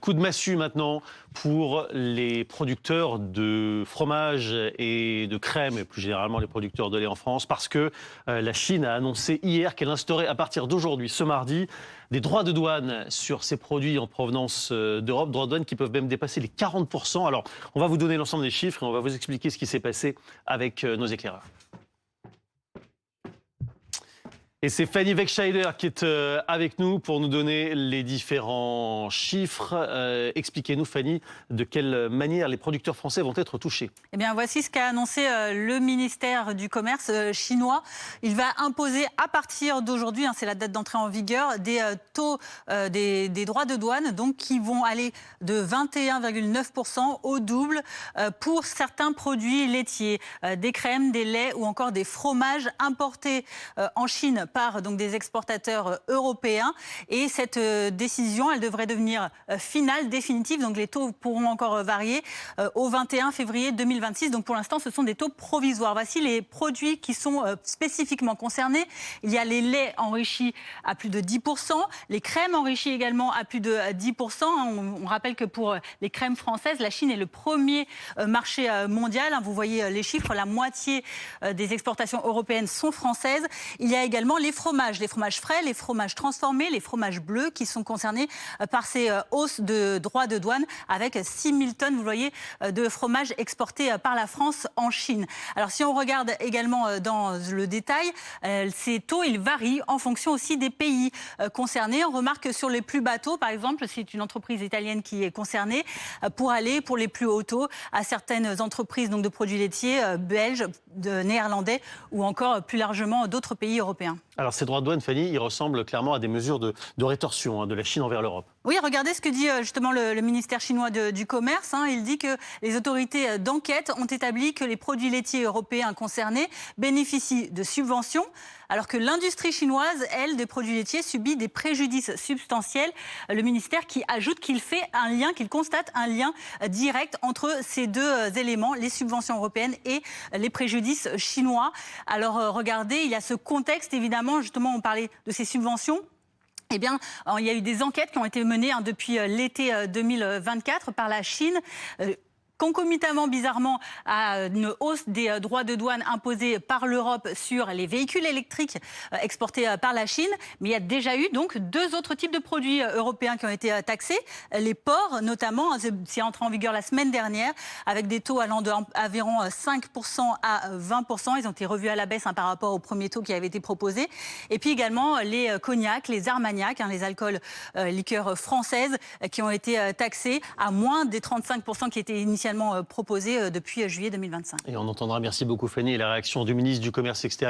Coup de massue maintenant pour les producteurs de fromage et de crème, et plus généralement les producteurs de lait en France, parce que la Chine a annoncé hier qu'elle instaurait à partir d'aujourd'hui, ce mardi, des droits de douane sur ces produits en provenance d'Europe, droits de douane qui peuvent même dépasser les 40%. Alors, on va vous donner l'ensemble des chiffres et on va vous expliquer ce qui s'est passé avec nos éclaireurs. Et c'est Fanny Wegscheider qui est avec nous pour nous donner les différents chiffres. Expliquez-nous, Fanny, de quelle manière les producteurs français vont être touchés. Eh bien, voici ce qu'a annoncé le ministère du Commerce chinois. Il va imposer à partir d'aujourd'hui, c'est la date d'entrée en vigueur, des taux des droits de douane donc, qui vont aller de 21,9% au double pour certains produits laitiers, des crèmes, des laits ou encore des fromages importés en Chine par donc, des exportateurs européens. Et cette décision, elle devrait devenir finale, définitive. Donc les taux pourront encore varier au 21 février 2026. Donc pour l'instant, ce sont des taux provisoires. Voici les produits qui sont spécifiquement concernés. Il y a les laits enrichis à plus de 10%, les crèmes enrichies également à plus de 10%. On rappelle que pour les crèmes françaises, la Chine est le premier marché mondial. Vous voyez les chiffres, la moitié des exportations européennes sont françaises. Il y a également les fromages frais, les fromages transformés, les fromages bleus qui sont concernés par ces hausses de droits de douane avec 6 000 tonnes, vous voyez, de fromages exportés par la France en Chine. Alors si on regarde également dans le détail, ces taux, ils varient en fonction aussi des pays concernés. On remarque que sur les plus bas taux, par exemple, c'est une entreprise italienne qui est concernée, pour aller pour les plus hauts taux à certaines entreprises donc, de produits laitiers belges, néerlandais ou encore plus largement d'autres pays européens. Alors ces droits de douane, Fanny, ils ressemblent clairement à des mesures de rétorsion de la Chine envers l'Europe. Oui, regardez ce que dit justement le ministère chinois du Commerce. Il dit que les autorités d'enquête ont établi que les produits laitiers européens concernés bénéficient de subventions, alors que l'industrie chinoise, elle, des produits laitiers, subit des préjudices substantiels. Le ministère qui ajoute qu'il fait un lien, qu'il constate un lien direct entre ces deux éléments, les subventions européennes et les préjudices chinois. Alors regardez, il y a ce contexte, évidemment, justement, on parlait de ces subventions. Eh bien, il y a eu des enquêtes qui ont été menées depuis l'été 2024 par la Chine. Concomitamment, bizarrement, à une hausse des droits de douane imposés par l'Europe sur les véhicules électriques exportés par la Chine. Mais il y a déjà eu donc deux autres types de produits européens qui ont été taxés. Les porcs, notamment, c'est entré en vigueur la semaine dernière, avec des taux allant d'environ 5% à 20%. Ils ont été revus à la baisse par rapport au premier taux qui avait été proposé. Et puis également les cognacs, les armagnacs, les alcools liqueurs françaises qui ont été taxés à moins des 35% qui étaient initialement proposé depuis juillet 2025. Et on entendra, merci beaucoup Fanny, la réaction du ministre du Commerce extérieur.